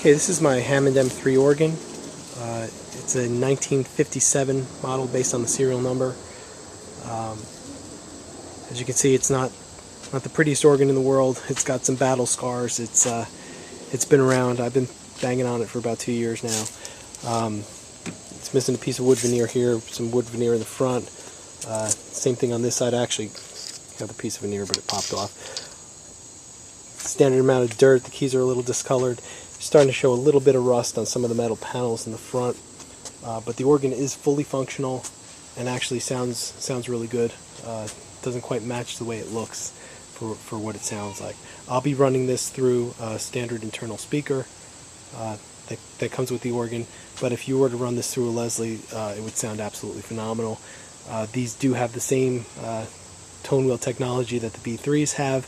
Okay, this is my Hammond M3 organ. It's a 1957 model based on the serial number. As you can see, it's not the prettiest organ in the world. It's got some battle scars. It's been around. I've been banging on it for about 2 years now. It's missing a piece of wood veneer here, some wood veneer in the front. Same thing on this side. I actually have a piece of veneer, but it popped off. Standard amount of dirt. The keys are a little discolored. Starting to show a little bit of rust on some of the metal panels in the front, but the organ is fully functional and actually sounds really good. Doesn't quite match the way it looks for what it sounds like. I'll be running this through a standard internal speaker that comes with the organ, but if you were to run this through a Leslie, it would sound absolutely phenomenal. These do have the same tone wheel technology that the B3s have,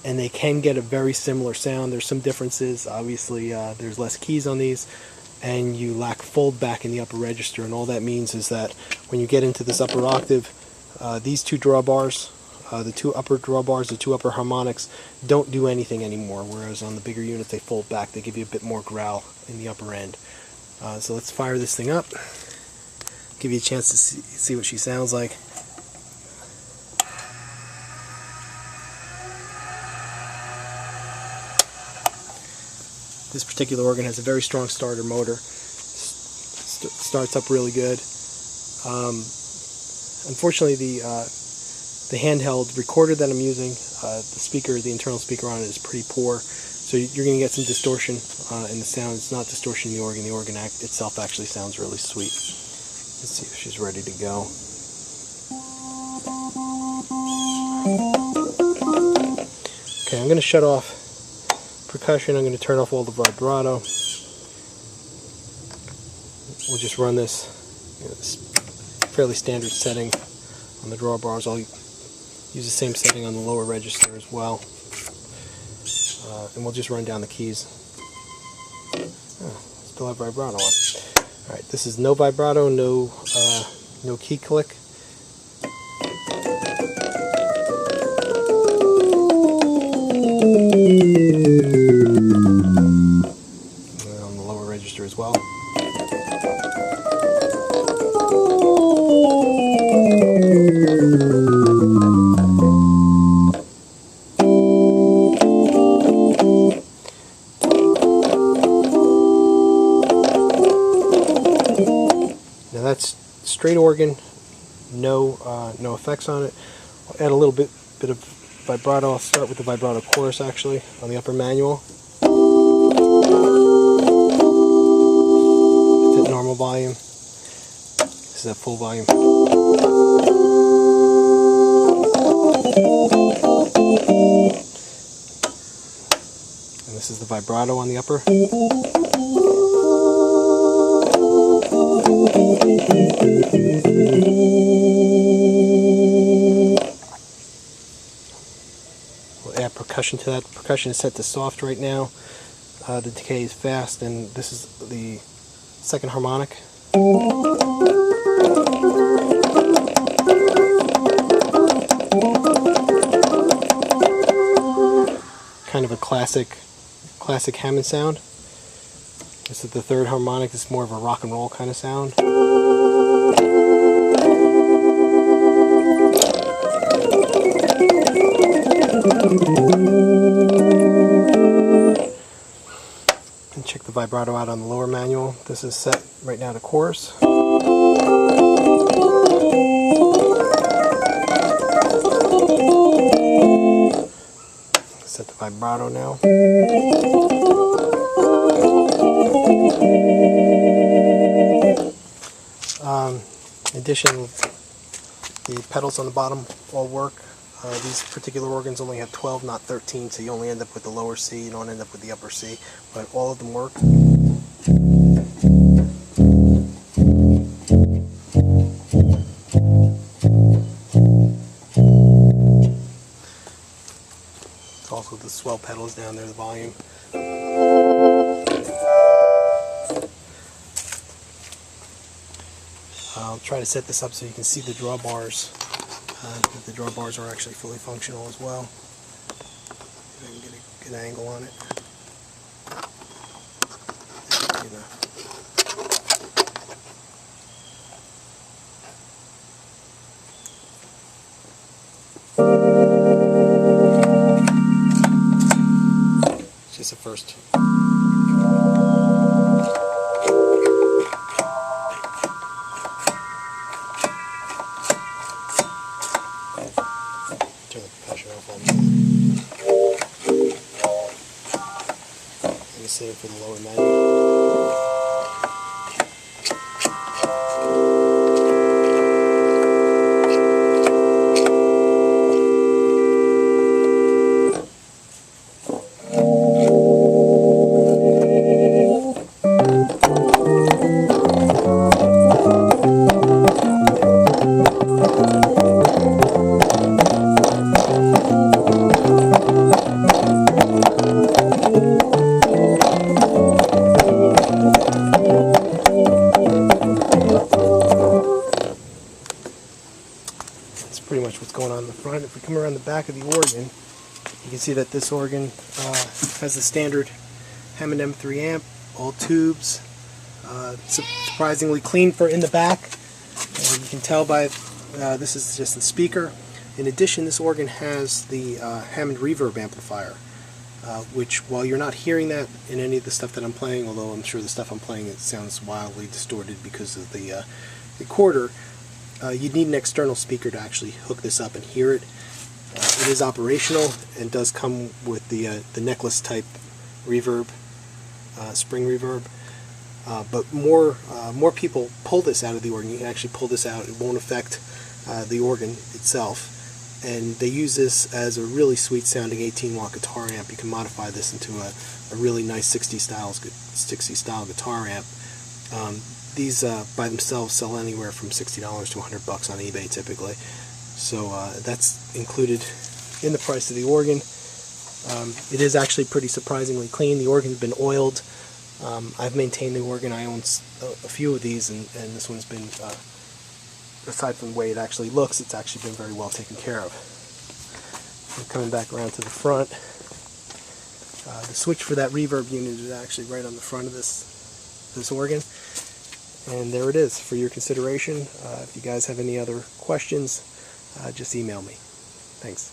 and they can get a very similar sound. There's some differences. Obviously, there's less keys on these, and you lack fold back in the upper register, and all that means is that when you get into this upper octave, these two drawbars, the two upper drawbars, the two upper harmonics, don't do anything anymore, whereas on the bigger units they fold back. They give you a bit more growl in the upper end. So let's fire this thing up, give you a chance to see what she sounds like. This particular organ has a very strong starter motor. Starts up really good. Unfortunately, the handheld recorder that I'm using, the internal speaker on it is pretty poor, so you're going to get some distortion in the sound. It's not distortion in the organ. The organ itself actually sounds really sweet. Let's see if she's ready to go. Okay, I'm going to shut off percussion. I'm going to turn off all the vibrato. We'll just run this, this fairly standard setting on the drawbars. I'll use the same setting on the lower register as well, and we'll just run down the keys. Oh, still have vibrato on. All right, this is no vibrato, no key click. On the lower register as well. Now that's straight organ, no effects on it. I'll add a little bit of vibrato. I'll start with the vibrato chorus actually on the upper manual. It's at normal volume. This is at full volume. And this is the vibrato on the upper. We'll add percussion to that. Percussion is set to soft right now. The decay is fast, and this is the second harmonic. Kind of a classic Hammond sound. This is the third harmonic. It's more of a rock and roll kind of sound. And check the vibrato out on the lower manual. This is set right now to chorus. Set the vibrato now. In addition, the pedals on the bottom all work. These particular organs only have 12, not 13, so you only end up with the lower C, you don't end up with the upper C, but all of them work. There's also the swell pedals down there, the volume. I'll try to set this up so you can see the drawbars. The drawbars are actually fully functional as well. If I can get a good angle on it. you know. It's just a first. Turn the pressure off on that. Let me save it for the lower menu. That's pretty much what's going on in the front. If we come around the back of the organ, you can see that this organ has the standard Hammond M3 amp, all tubes, surprisingly clean for in the back. And you can tell by this is just the speaker. In addition, this organ has the Hammond reverb amplifier, which, while you're not hearing that in any of the stuff that I'm playing, although I'm sure the stuff I'm playing it sounds wildly distorted because of the recorder, you'd need an external speaker to actually hook this up and hear it. It is operational and does come with the necklace type reverb, spring reverb. But more people pull this out of the organ. You can actually pull this out. It won't affect the organ itself. And they use this as a really sweet sounding 18-watt guitar amp. You can modify this into a really nice 60 style guitar amp. These by themselves sell anywhere from $60 to $100 on eBay typically. So that's included in the price of the organ. It is actually pretty surprisingly clean. The organ's been oiled. I've maintained the organ. I own a few of these, and this one's been, aside from the way it actually looks, it's actually been very well taken care of. And coming back around to the front, the switch for that reverb unit is actually right on the front of this organ. And there it is for your consideration. If you guys have any other questions, just email me. Thanks.